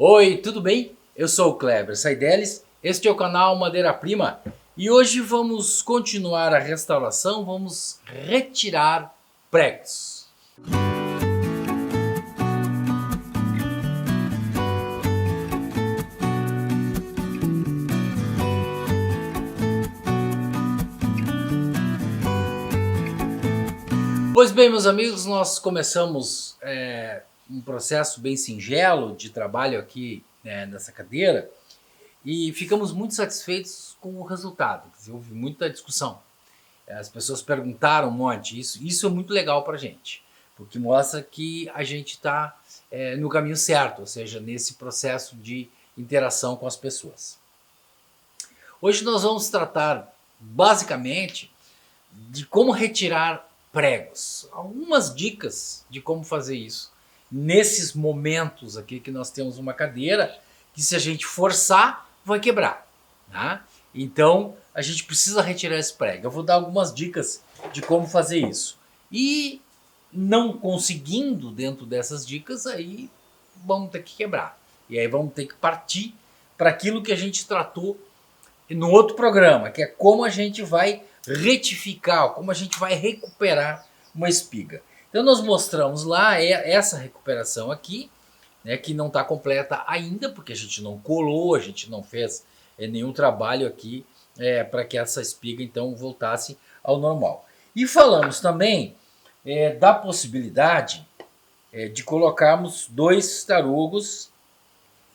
Oi, tudo bem? Eu sou o Kleber Saideles, este é o canal Madeira Prima e hoje vamos continuar a restauração, vamos retirar pregos. Pois bem, meus amigos, nós começamos um processo bem singelo de trabalho aqui nessa cadeira e ficamos muito satisfeitos com o resultado. Quer dizer, houve muita discussão. As pessoas perguntaram um monte. Isso é muito legal para a gente, porque mostra que a gente está no caminho certo, ou seja, nesse processo de interação com as pessoas. Hoje nós vamos tratar basicamente de como retirar pregos. Algumas dicas de como fazer isso nesses momentos aqui que nós temos uma cadeira que, se a gente forçar, vai quebrar, tá? Então a gente precisa retirar esse prego. Eu vou dar algumas dicas de como fazer isso. E não conseguindo dentro dessas dicas, aí vamos ter que quebrar. E aí vamos ter que partir para aquilo que a gente tratou no outro programa, que é como a gente vai retificar, como a gente vai recuperar uma espiga. Então nós mostramos lá essa recuperação aqui, né, que não está completa ainda, porque a gente não colou, a gente não fez nenhum trabalho aqui para que essa espiga então voltasse ao normal. E falamos também da possibilidade de colocarmos dois tarugos,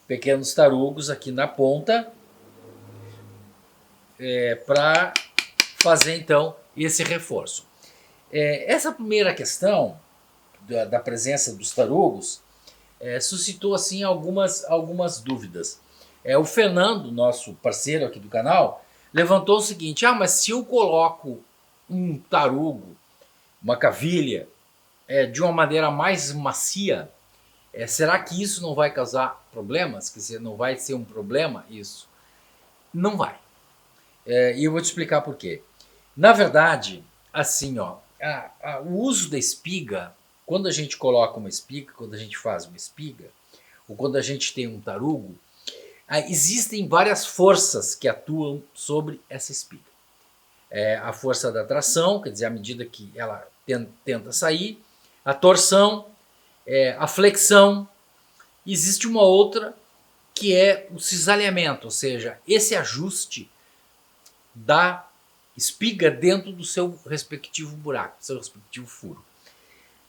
pequenos tarugos aqui na ponta, para fazer então esse reforço. Essa primeira questão da presença dos tarugos suscitou assim algumas dúvidas. O Fernando, nosso parceiro aqui do canal, levantou o seguinte: mas se eu coloco um tarugo, uma cavilha, de uma maneira mais macia, será que isso não vai causar problemas? Quer dizer, não vai ser um problema isso? Não vai. E eu vou te explicar por quê. Na verdade, assim, o uso da espiga, quando a gente coloca uma espiga, quando a gente faz uma espiga, ou quando a gente tem um tarugo, existem várias forças que atuam sobre essa espiga. A força da tração, quer dizer, à medida que ela tenta sair, a torção, a flexão. Existe uma outra que é o cisalhamento, ou seja, esse ajuste da espiga dentro do seu respectivo buraco, do seu respectivo furo.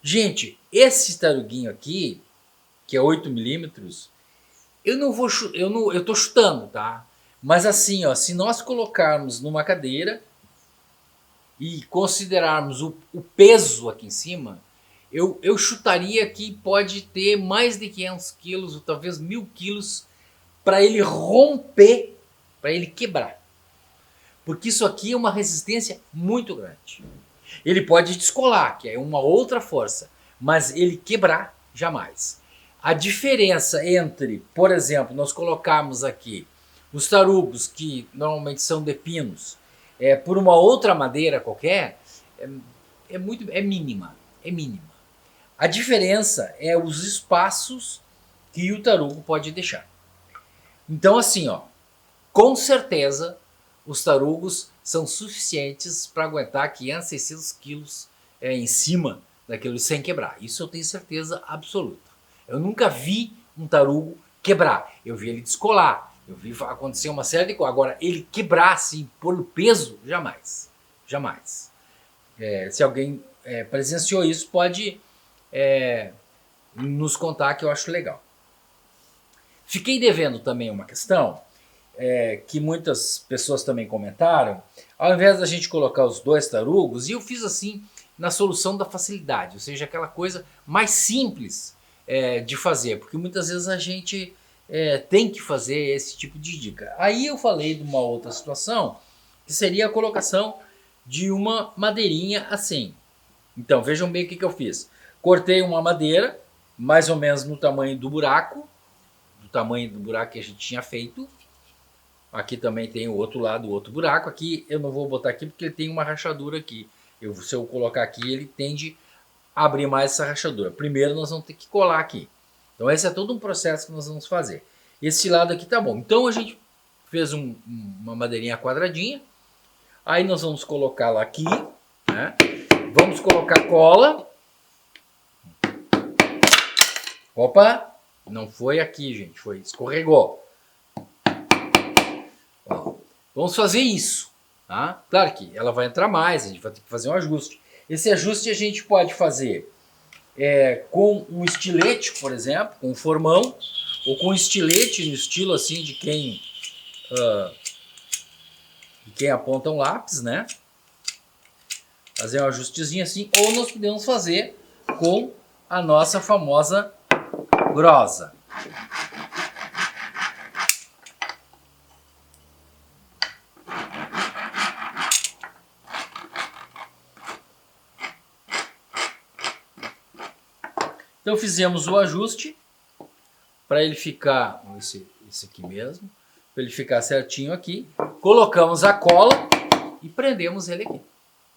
Gente, esse taruguinho aqui, que é 8 milímetros, eu estou chutando, tá? Mas assim, se nós colocarmos numa cadeira e considerarmos o peso aqui em cima, eu chutaria que pode ter mais de 500 quilos, ou talvez 1000 quilos, para ele romper, para ele quebrar. Porque isso aqui é uma resistência muito grande. Ele pode descolar, que é uma outra força, mas ele quebrar, jamais. A diferença entre, por exemplo, nós colocarmos aqui os tarugos, que normalmente são de pinos, por uma outra madeira qualquer, é mínima. A diferença é os espaços que o tarugo pode deixar. Então assim, com certeza os tarugos são suficientes para aguentar 500, 600 quilos em cima daquilo sem quebrar. Isso eu tenho certeza absoluta. Eu nunca vi um tarugo quebrar. Eu vi ele descolar. Eu vi acontecer uma série de coisas. Agora, ele quebrar assim, por peso, jamais. Jamais. Se alguém presenciou isso, pode nos contar, que eu acho legal. Fiquei devendo também uma questão que muitas pessoas também comentaram. Ao invés da gente colocar os dois tarugos, e eu fiz assim na solução da facilidade, ou seja, aquela coisa mais simples de fazer, porque muitas vezes a gente tem que fazer esse tipo de dica. Aí eu falei de uma outra situação, que seria a colocação de uma madeirinha assim. Então vejam bem o que eu fiz. Cortei uma madeira, mais ou menos no tamanho do buraco que a gente tinha feito. Aqui também tem o outro lado, o outro buraco. Aqui eu não vou botar aqui porque ele tem uma rachadura aqui. Se eu colocar aqui, ele tende a abrir mais essa rachadura. Primeiro nós vamos ter que colar aqui. Então esse é todo um processo que nós vamos fazer. Esse lado aqui tá bom. Então a gente fez uma madeirinha quadradinha. Aí nós vamos colocar lá aqui, né? Vamos colocar cola. Opa, não foi aqui, gente, foi, escorregou. Ó, vamos fazer isso, tá? Claro que ela vai entrar mais, a gente vai ter que fazer um ajuste. Esse ajuste a gente pode fazer com um estilete, por exemplo, com um formão, ou com um estilete no estilo assim de quem aponta um lápis, né? Fazer um ajustezinho assim, ou nós podemos fazer com a nossa famosa grosa. Então fizemos o ajuste para ele ficar, esse aqui mesmo, para ele ficar certinho aqui. Colocamos a cola e prendemos ele aqui,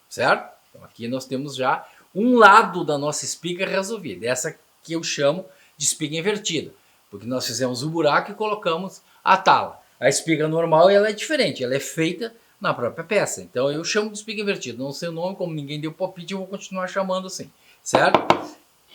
certo? Então aqui nós temos já um lado da nossa espiga resolvido. Essa que eu chamo de espiga invertida, porque nós fizemos o buraco e colocamos a tala. A espiga normal ela é diferente, ela é feita na própria peça. Então eu chamo de espiga invertida. Não sei o nome, como ninguém deu palpite, eu vou continuar chamando assim, certo?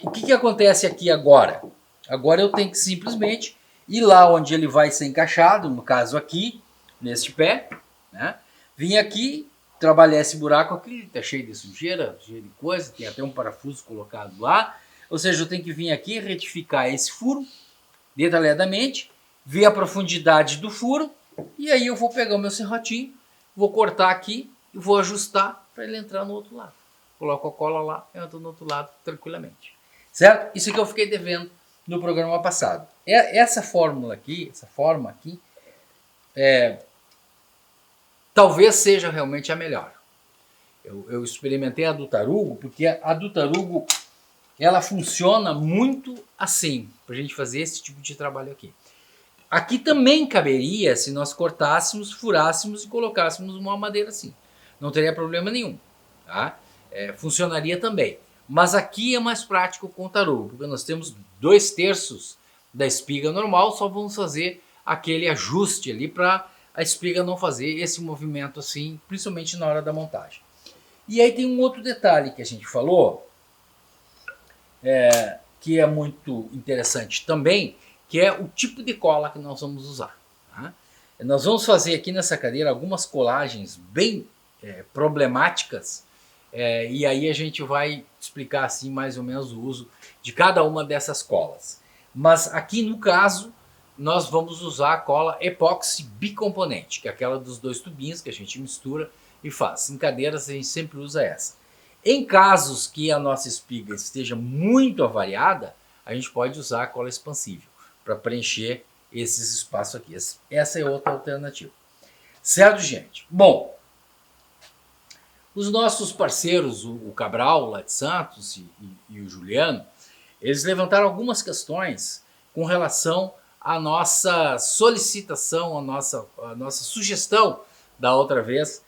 O que acontece aqui agora? Agora eu tenho que simplesmente ir lá onde ele vai ser encaixado, no caso aqui, neste pé, né? Vim aqui, trabalhar esse buraco aqui, tá cheio de sujeira, cheio de coisa, tem até um parafuso colocado lá. Ou seja, eu tenho que vir aqui retificar esse furo detalhadamente, ver a profundidade do furo, e aí eu vou pegar o meu serrotinho, vou cortar aqui e vou ajustar para ele entrar no outro lado. Coloco a cola lá, entra no outro lado tranquilamente. Certo? Isso que eu fiquei devendo no programa passado. Essa fórmula aqui, talvez seja realmente a melhor. Eu experimentei a do tarugo, porque a do tarugo ela funciona muito assim, para a gente fazer esse tipo de trabalho aqui. Aqui também caberia se nós cortássemos, furássemos e colocássemos uma madeira assim. Não teria problema nenhum. Tá? Funcionaria também. Mas aqui é mais prático com o tarugo, porque nós temos 2/3 da espiga normal, só vamos fazer aquele ajuste ali para a espiga não fazer esse movimento assim, principalmente na hora da montagem. E aí tem um outro detalhe que a gente falou, que é muito interessante também, que é o tipo de cola que nós vamos usar. Tá? Nós vamos fazer aqui nessa cadeira algumas colagens bem problemáticas, e aí a gente vai explicar assim mais ou menos o uso de cada uma dessas colas. Mas aqui no caso, nós vamos usar a cola epóxi bicomponente, que é aquela dos 2 tubinhos que a gente mistura e faz. Em cadeiras a gente sempre usa essa. Em casos que a nossa espiga esteja muito avariada, a gente pode usar a cola expansível para preencher esses espaços aqui. Essa é outra alternativa. Certo, gente? Bom, os nossos parceiros, o Cabral lá de Santos e o Juliano, eles levantaram algumas questões com relação à nossa solicitação, a nossa sugestão da outra vez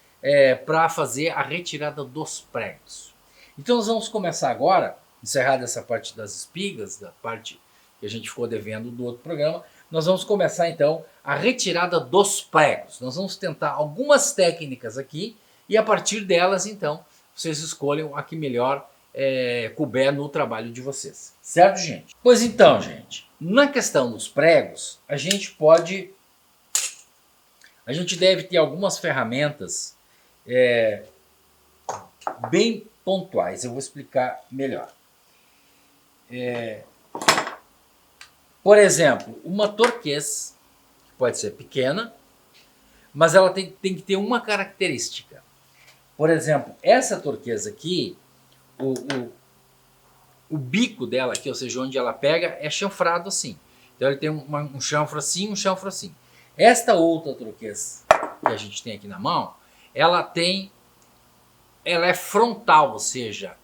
para fazer a retirada dos pregos. Então nós vamos começar agora, encerrada essa parte das espigas, da parte que a gente ficou devendo do outro programa, nós vamos começar então a retirada dos pregos. Nós vamos tentar algumas técnicas aqui, e a partir delas, então, vocês escolham a que melhor couber no trabalho de vocês. Certo, gente? Pois então, gente, na questão dos pregos, a gente deve ter algumas ferramentas bem pontuais. Eu vou explicar melhor. Por exemplo, uma torquês, que pode ser pequena, mas ela tem que ter uma característica. Por exemplo, essa torquesa aqui, o bico dela aqui, ou seja, onde ela pega, é chanfrado assim. Então ele tem um chanfro assim, um chanfro assim. Esta outra torquesa que a gente tem aqui na mão, ela é frontal, ou seja,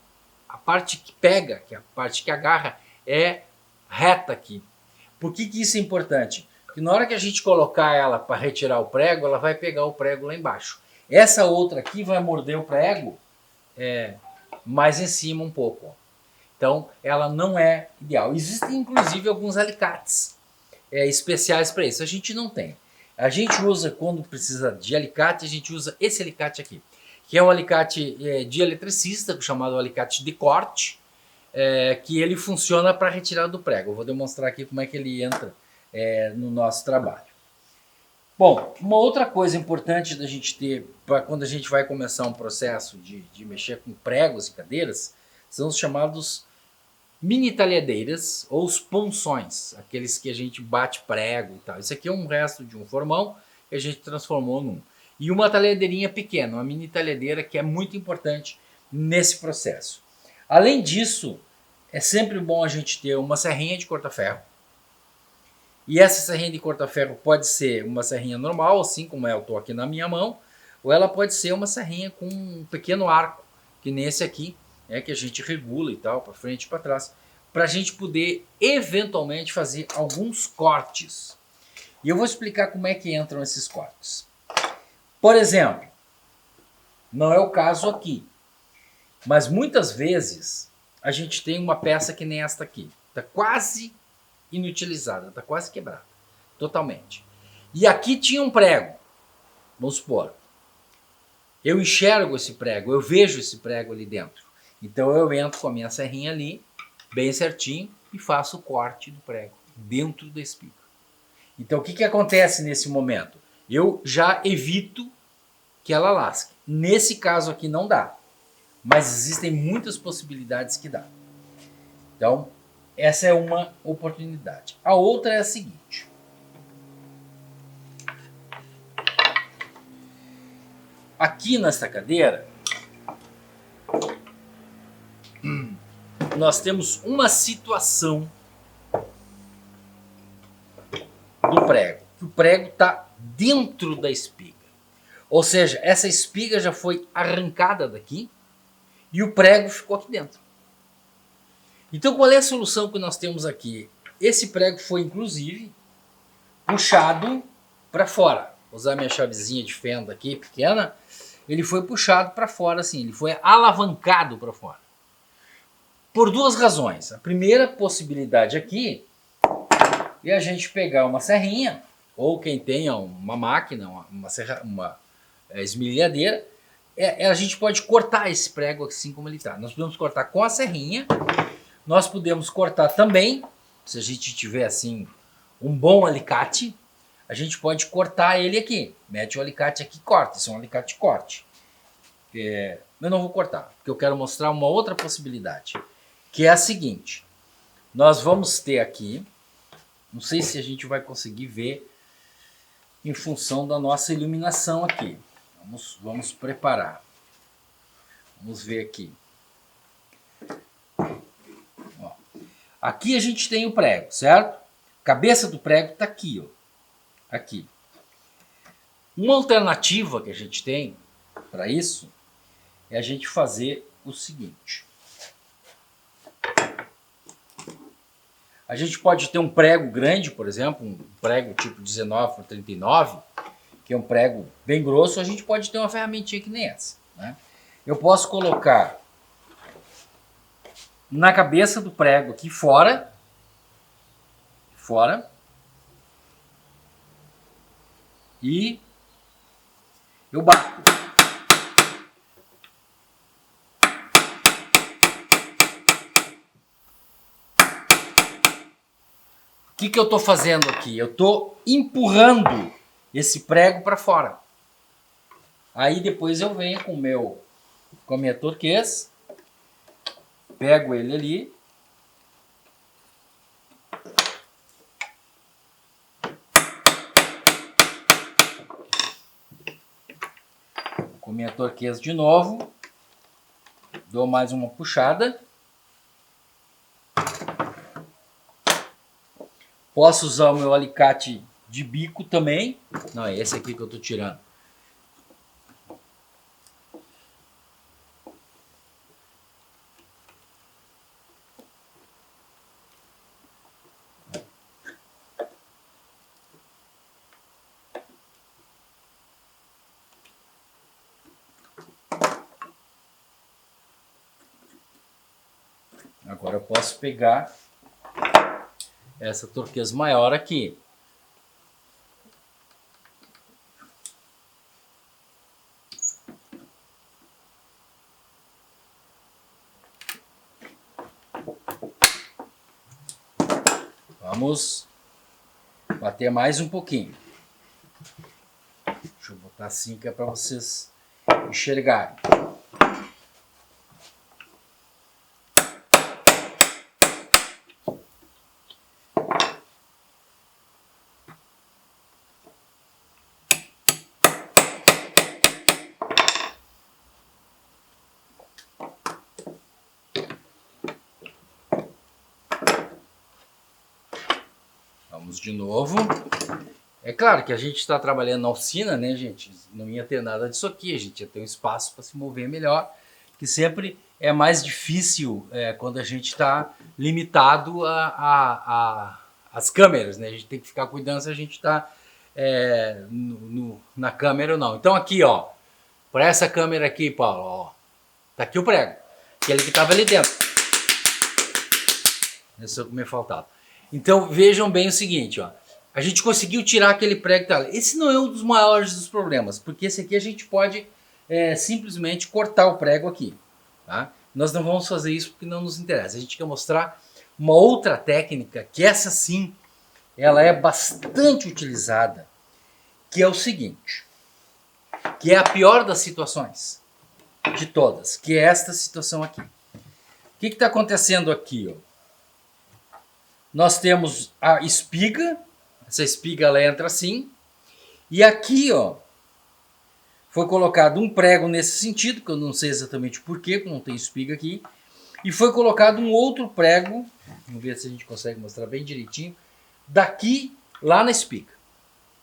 a parte que pega, que é a parte que agarra, é reta aqui. Por que isso é importante? Porque na hora que a gente colocar ela para retirar o prego, ela vai pegar o prego lá embaixo. Essa outra aqui vai morder o prego mais em cima um pouco. Ó. Então, ela não é ideal. Existem, inclusive, alguns alicates especiais para isso. A gente não tem. A gente usa, quando precisa de alicate, a gente usa esse alicate aqui, que é um alicate de eletricista, chamado alicate de corte, que ele funciona para retirar do prego. Eu vou demonstrar aqui como é que ele entra no nosso trabalho. Bom, uma outra coisa importante da gente ter para quando a gente vai começar um processo de mexer com pregos e cadeiras são os chamados mini talhadeiras ou os ponções, aqueles que a gente bate prego e tal. Isso aqui é um resto de um formão que a gente transformou num. E uma talhadeirinha pequena, uma mini talhadeira, que é muito importante nesse processo. Além disso, é sempre bom a gente ter uma serrinha de corta-ferro. E essa serrinha de corta-ferro pode ser uma serrinha normal, assim como eu estou aqui na minha mão, ou ela pode ser uma serrinha com um pequeno arco, que nesse aqui, que a gente regula e tal, para frente e para trás, para a gente poder eventualmente fazer alguns cortes. E eu vou explicar como é que entram esses cortes. Por exemplo, não é o caso aqui, mas muitas vezes a gente tem uma peça que nem esta aqui, está quase inutilizada, está quase quebrada, totalmente. E aqui tinha um prego, vamos supor. Eu enxergo esse prego, eu vejo esse prego ali dentro. Então eu entro com a minha serrinha ali, bem certinho, e faço o corte do prego dentro da espiga. Então o que acontece nesse momento? Eu já evito que ela lasque. Nesse caso aqui não dá, mas existem muitas possibilidades que dá. Então essa é uma oportunidade. A outra é a seguinte. Aqui nesta cadeira, nós temos uma situação do prego. O prego está dentro da espiga. Ou seja, essa espiga já foi arrancada daqui e o prego ficou aqui dentro. Então qual é a solução que nós temos aqui? Esse prego foi inclusive puxado para fora. Vou usar minha chavezinha de fenda aqui, pequena. Ele foi puxado para fora assim, ele foi alavancado para fora. Por duas razões. A primeira possibilidade aqui é a gente pegar uma serrinha, ou quem tenha uma máquina, uma esmerilhadeira, a gente pode cortar esse prego assim como ele está. Nós podemos cortar com a serrinha, nós podemos cortar também, se a gente tiver assim um bom alicate, a gente pode cortar ele aqui. Mete o alicate aqui e corta, isso é um alicate de corte. Eu não vou cortar, porque eu quero mostrar uma outra possibilidade, que é a seguinte. Nós vamos ter aqui, não sei se a gente vai conseguir ver em função da nossa iluminação aqui. Vamos preparar. Vamos ver aqui. Ó. Aqui a gente tem o prego, certo? A cabeça do prego está aqui, ó. Aqui. Uma alternativa que a gente tem para isso é a gente fazer o seguinte. A gente pode ter um prego grande, por exemplo, um prego tipo 19 por 39, que é um prego bem grosso. A gente pode ter uma ferramentinha que nem essa, né? Eu posso colocar na cabeça do prego aqui fora, e eu bato. O que eu estou fazendo aqui? Eu estou empurrando esse prego para fora. Aí depois eu venho com a minha torquês, pego ele ali, com a minha torquês de novo, dou mais uma puxada. Posso usar o meu alicate de bico também. Não, é esse aqui que eu estou tirando. Agora eu posso pegar essa turquesa maior aqui. Vamos bater mais um pouquinho. Deixa eu botar assim que é para vocês enxergarem. Vamos de novo. É claro que a gente está trabalhando na oficina, né, gente? Não ia ter nada disso aqui, a gente ia ter um espaço para se mover melhor, que sempre é mais difícil quando a gente está limitado às câmeras, né? A gente tem que ficar cuidando se a gente está na câmera ou não. Então aqui, ó, para essa câmera aqui, Paulo, ó, tá aqui o prego, aquele que estava ali dentro. Esse é o que me faltava. Então vejam bem o seguinte, ó. A gente conseguiu tirar aquele prego que tá ali. Esse não é um dos maiores dos problemas, porque esse aqui a gente pode simplesmente cortar o prego aqui. Tá? Nós não vamos fazer isso porque não nos interessa. A gente quer mostrar uma outra técnica, que essa sim, ela é bastante utilizada, que é o seguinte, que é a pior das situações, de todas, que é esta situação aqui. O que está acontecendo aqui, ó? Nós temos a espiga, essa espiga ela entra assim, e aqui, ó, foi colocado um prego nesse sentido, que eu não sei exatamente porquê, porque não tem espiga aqui, e foi colocado um outro prego, vamos ver se a gente consegue mostrar bem direitinho, daqui lá na espiga,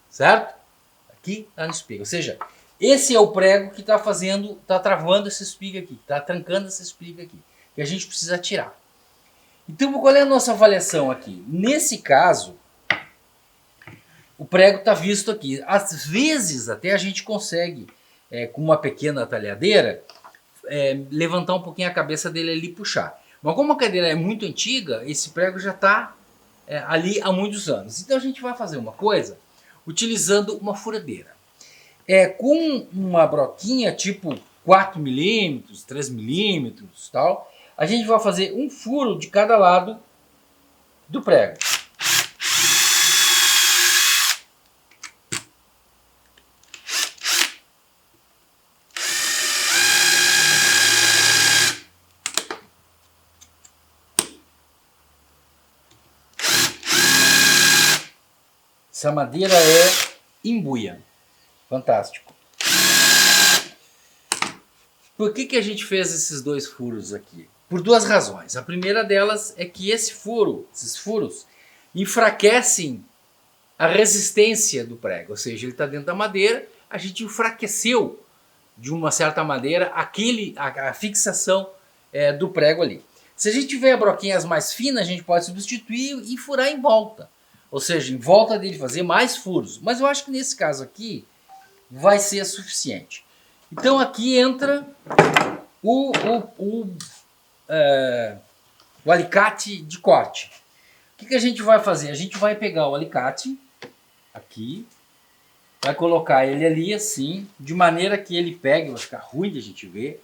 certo? Aqui lá na espiga, ou seja, esse é o prego que está fazendo, está travando essa espiga aqui, está trancando essa espiga aqui, que a gente precisa tirar. Então, qual é a nossa avaliação aqui? Nesse caso, o prego está visto aqui. Às vezes, até a gente consegue, com uma pequena talhadeira, levantar um pouquinho a cabeça dele ali e puxar. Mas como a cadeira é muito antiga, esse prego já está ali há muitos anos. Então, a gente vai fazer uma coisa utilizando uma furadeira. Com uma broquinha tipo 4 milímetros, 3 milímetros, tal, a gente vai fazer um furo de cada lado do prego. Essa madeira é imbuia. Fantástico. Por que a gente fez esses dois furos aqui? Por duas razões. A primeira delas é que esses furos, enfraquecem a resistência do prego. Ou seja, ele está dentro da madeira, a gente enfraqueceu de uma certa maneira a fixação do prego ali. Se a gente tiver broquinhas mais finas, a gente pode substituir e furar em volta. Ou seja, em volta dele fazer mais furos. Mas eu acho que nesse caso aqui vai ser suficiente. Então aqui entra o alicate de corte. O que a gente vai fazer? A gente vai pegar o alicate aqui, vai colocar ele ali assim, de maneira que ele pegue, vai ficar ruim de a gente ver,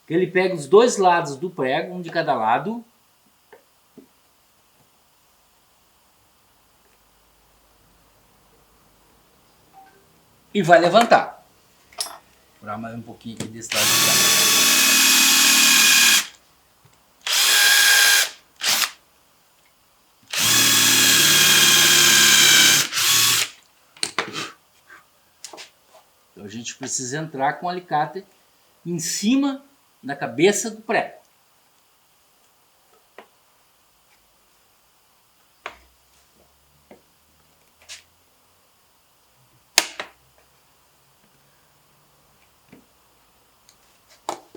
que ele pegue os dois lados do prego, um de cada lado, e vai levantar. Vou furar mais um pouquinho aqui desse lado de cá. Então a gente precisa entrar com o alicate em cima da cabeça do prego.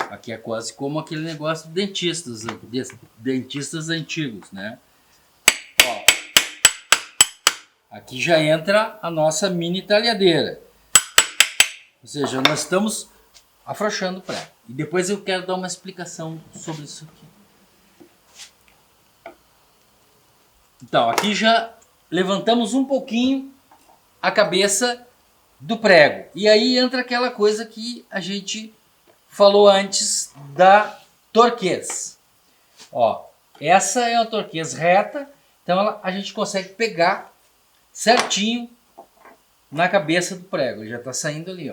Aqui é quase como aquele negócio de dentistas antigos, né? Ó, aqui já entra a nossa mini talhadeira. Ou seja, nós estamos afrouxando o prego. E depois eu quero dar uma explicação sobre isso aqui. Então, aqui já levantamos um pouquinho a cabeça do prego. E aí entra aquela coisa que a gente falou antes da torquez. Ó, essa é uma torquez reta, então a gente consegue pegar certinho na cabeça do prego. Ele já está saindo ali,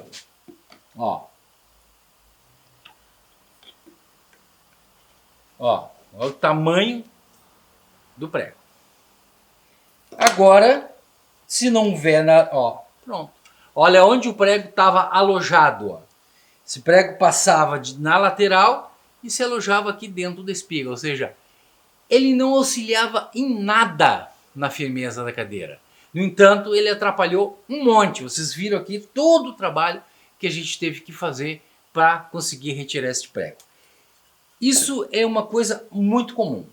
ó. Ó, olha o tamanho do prego. Agora, se não ver nada, ó, pronto. Olha onde o prego estava alojado, ó. Esse prego passava na lateral e se alojava aqui dentro da espiga, ou seja, ele não auxiliava em nada na firmeza da cadeira. No entanto, ele atrapalhou um monte. Vocês viram aqui todo o trabalho que a gente teve que fazer para conseguir retirar este prego. Isso é uma coisa muito comum.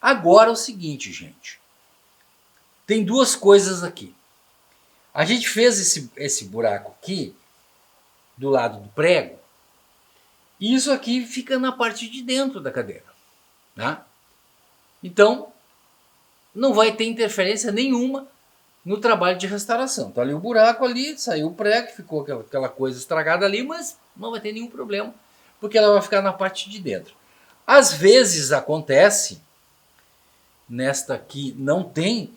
Agora é o seguinte, gente. Tem duas coisas aqui. A gente fez esse buraco aqui, do lado do prego, e isso aqui fica na parte de dentro da cadeira. Tá? Então, não vai ter interferência nenhuma no trabalho de restauração. Tá ali o buraco ali, saiu o prego, ficou aquela coisa estragada ali, mas não vai ter nenhum problema, porque ela vai ficar na parte de dentro. Às vezes acontece, nesta aqui não tem,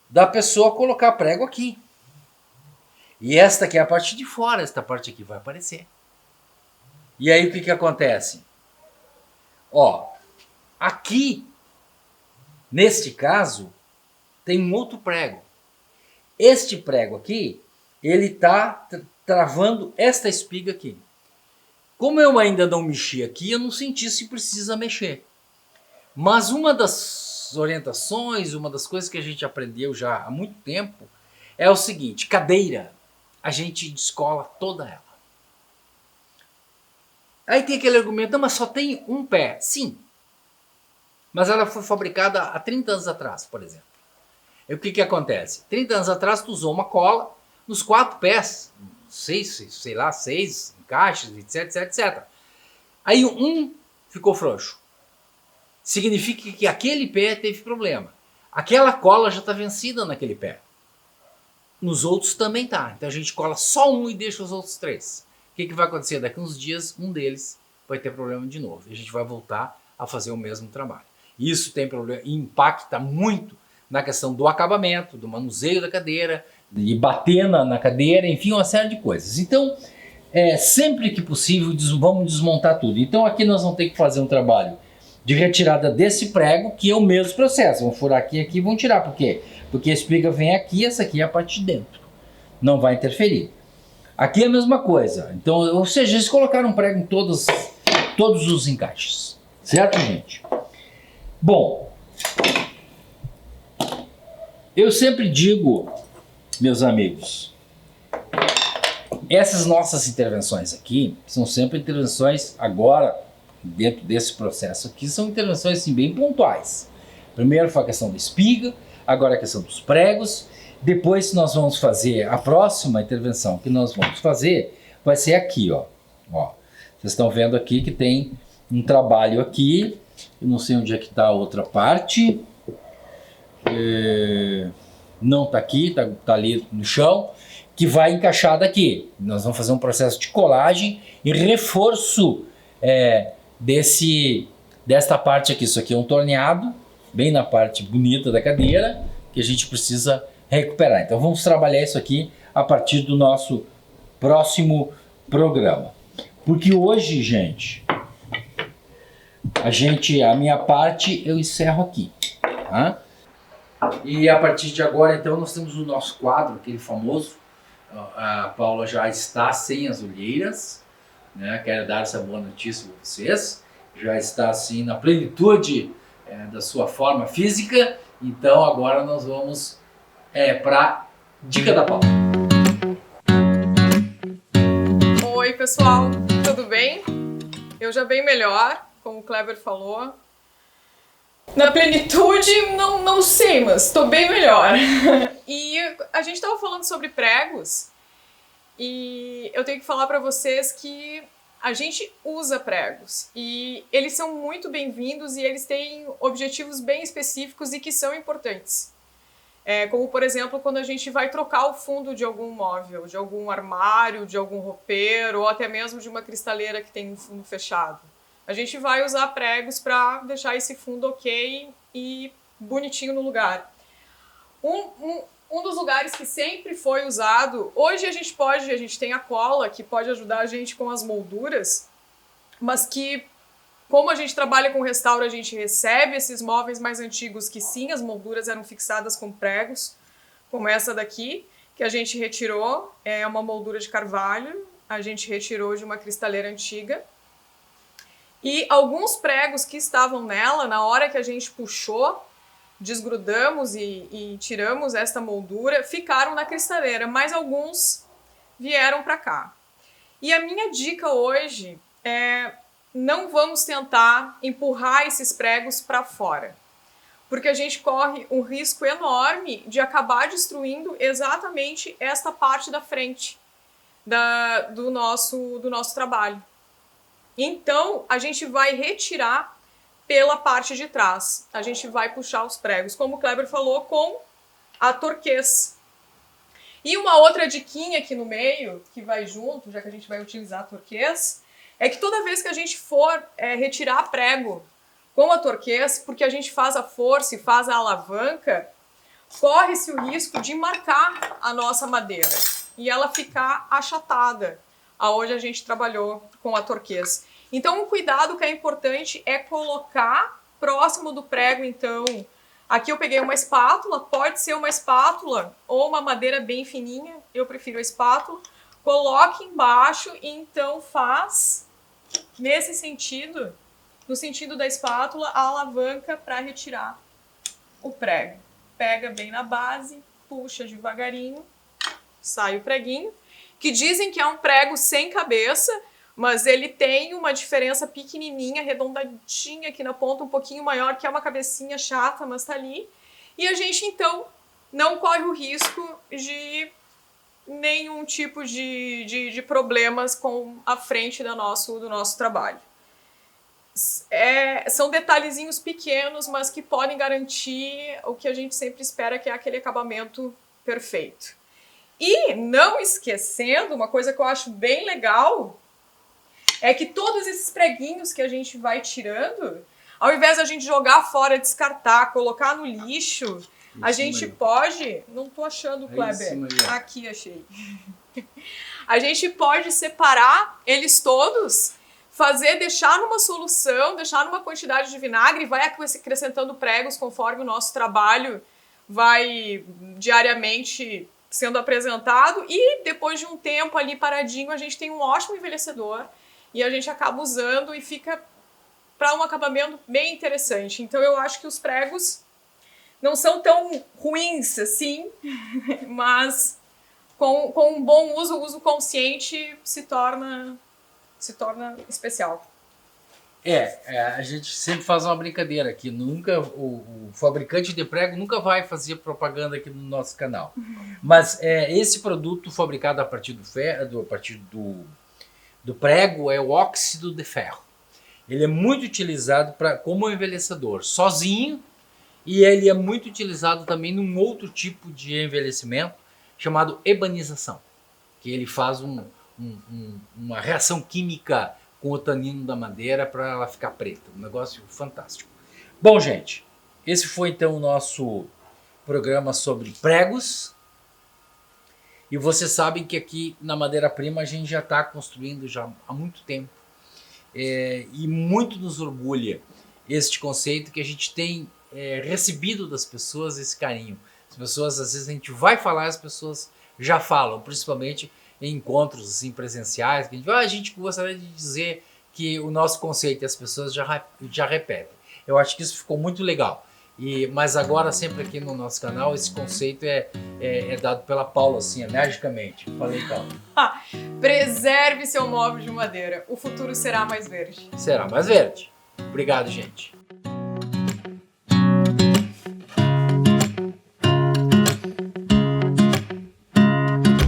da pessoa colocar prego aqui. E esta aqui é a parte de fora, esta parte aqui vai aparecer. E aí o que acontece? Ó, aqui, neste caso, tem um outro prego. Este prego aqui, ele está travando esta espiga aqui. Como eu ainda não mexi aqui, eu não senti se precisa mexer. Mas uma das orientações, uma das coisas que a gente aprendeu já há muito tempo, é o seguinte: cadeira, a gente descola toda ela. Aí tem aquele argumento, não, mas só tem um pé. Sim, mas ela foi fabricada há 30 anos atrás, por exemplo. E o que acontece? 30 anos atrás tu usou uma cola nos 4 pés, 6 encaixes, etc. Aí um ficou frouxo. Significa que aquele pé teve problema. Aquela cola já está vencida naquele pé. Nos outros também tá. Então a gente cola só um e deixa os outros 3. O que vai acontecer? Daqui uns dias um deles vai ter problema de novo. E a gente vai voltar a fazer o mesmo trabalho. Isso tem problema e impacta muito na questão do acabamento, do manuseio da cadeira, de bater na cadeira, enfim, uma série de coisas. Então, sempre que possível, vamos desmontar tudo. Então aqui nós vamos ter que fazer um trabalho de retirada desse prego, que é o mesmo processo. Vamos furar aqui e vão tirar. Por quê? Porque a espiga vem aqui, essa aqui é a parte de dentro. Não vai interferir. Aqui é a mesma coisa. Então, ou seja, eles colocaram um prego em todos os encaixes. Certo, gente? Bom, eu sempre digo, meus amigos, essas nossas intervenções aqui são sempre intervenções agora, dentro desse processo aqui, são intervenções assim, bem pontuais. Primeiro foi a questão da espiga, agora a questão dos pregos. Depois nós vamos fazer, a próxima intervenção que nós vamos fazer vai ser aqui, ó. Vocês estão vendo aqui que tem um trabalho aqui, eu não sei onde é que está a outra parte, não está aqui, tá ali no chão, que vai encaixar daqui. Nós vamos fazer um processo de colagem e reforço desta parte aqui. Isso aqui é um torneado, bem na parte bonita da cadeira, que a gente precisa recuperar. Então vamos trabalhar isso aqui a partir do nosso próximo programa. Porque hoje, gente, a minha parte eu encerro aqui. Tá? E a partir de agora, então, nós temos o nosso quadro, aquele famoso. A Paula já está sem as olheiras, né? Quero dar essa boa notícia para vocês. Já está assim na plenitude da sua forma física. Então agora nós vamos para a dica da Paula. Oi pessoal, tudo bem? Eu já bem melhor, como o Kleber falou. Na plenitude, não sei, mas estou bem melhor. E a gente estava falando sobre pregos e eu tenho que falar para vocês que a gente usa pregos e eles são muito bem-vindos e eles têm objetivos bem específicos e que são importantes. Como, por exemplo, quando a gente vai trocar o fundo de algum móvel, de algum armário, de algum roupeiro ou até mesmo de uma cristaleira que tem um fundo fechado. A gente vai usar pregos para deixar esse fundo ok e bonitinho no lugar. Um dos lugares que sempre foi usado, hoje a gente tem a cola que pode ajudar a gente com as molduras, mas que, como a gente trabalha com restauro, a gente recebe esses móveis mais antigos que sim, as molduras eram fixadas com pregos, como essa daqui, que a gente retirou, é uma moldura de carvalho, a gente retirou de uma cristaleira antiga. E alguns pregos que estavam nela, na hora que a gente puxou, desgrudamos e tiramos esta moldura, ficaram na cristaleira, mas alguns vieram para cá. E a minha dica hoje é: não vamos tentar empurrar esses pregos para fora, porque a gente corre um risco enorme de acabar destruindo exatamente esta parte da frente do nosso trabalho. Então, a gente vai retirar pela parte de trás. A gente vai puxar os pregos, como o Kleber falou, com a torquês. E uma outra diquinha aqui no meio, que vai junto, já que a gente vai utilizar a torquês, é que toda vez que a gente for retirar prego com a torquês, porque a gente faz a força e faz a alavanca, corre-se o risco de marcar a nossa madeira e ela ficar achatada, aonde a gente trabalhou com a torquês. Então, um cuidado que é importante é colocar próximo do prego, então. Aqui eu peguei uma espátula, pode ser uma espátula ou uma madeira bem fininha, eu prefiro a espátula. Coloque embaixo e então faz, nesse sentido, no sentido da espátula, a alavanca para retirar o prego. Pega bem na base, puxa devagarinho, sai o preguinho, que dizem que é um prego sem cabeça, mas ele tem uma diferença pequenininha, arredondadinha aqui na ponta, um pouquinho maior, que é uma cabecinha chata, mas tá ali. E a gente, então, não corre o risco de nenhum tipo de problemas com a frente do nosso trabalho. São detalhezinhos pequenos, mas que podem garantir o que a gente sempre espera, que é aquele acabamento perfeito. E, não esquecendo, uma coisa que eu acho bem legal é que todos esses preguinhos que a gente vai tirando, ao invés de a gente jogar fora, descartar, colocar no lixo, a gente pode... Não tô achando, Kleber. Aqui, achei. A gente pode separar eles todos, deixar numa solução, deixar numa quantidade de vinagre, vai acrescentando pregos conforme o nosso trabalho vai diariamente sendo apresentado, e depois de um tempo ali paradinho, a gente tem um ótimo envelhecedor e a gente acaba usando e fica para um acabamento bem interessante. Então eu acho que os pregos não são tão ruins assim, mas com um bom uso, o uso consciente se torna especial. A gente sempre faz uma brincadeira aqui. O fabricante de prego nunca vai fazer propaganda aqui no nosso canal. Mas esse produto fabricado a partir do prego é o óxido de ferro. Ele é muito utilizado como envelhecedor, sozinho, e ele é muito utilizado também num outro tipo de envelhecimento chamado ebanização, que ele faz uma reação química com o tanino da madeira para ela ficar preta. Um negócio fantástico. Bom, gente, esse foi então o nosso programa sobre pregos. E vocês sabem que aqui na Madeira Prima a gente já está construindo já há muito tempo. E muito nos orgulha este conceito que a gente tem recebido das pessoas, esse carinho. As pessoas, às vezes a gente vai falar, as pessoas já falam, principalmente em encontros assim, presenciais, que a gente gostaria de dizer que o nosso conceito, as pessoas já repetem. Eu acho que isso ficou muito legal. Mas agora, sempre aqui no nosso canal, esse conceito é dado pela Paula, assim, energicamente. Falei, Paula. Preserve seu móvel de madeira. O futuro será mais verde. Será mais verde. Obrigado, gente.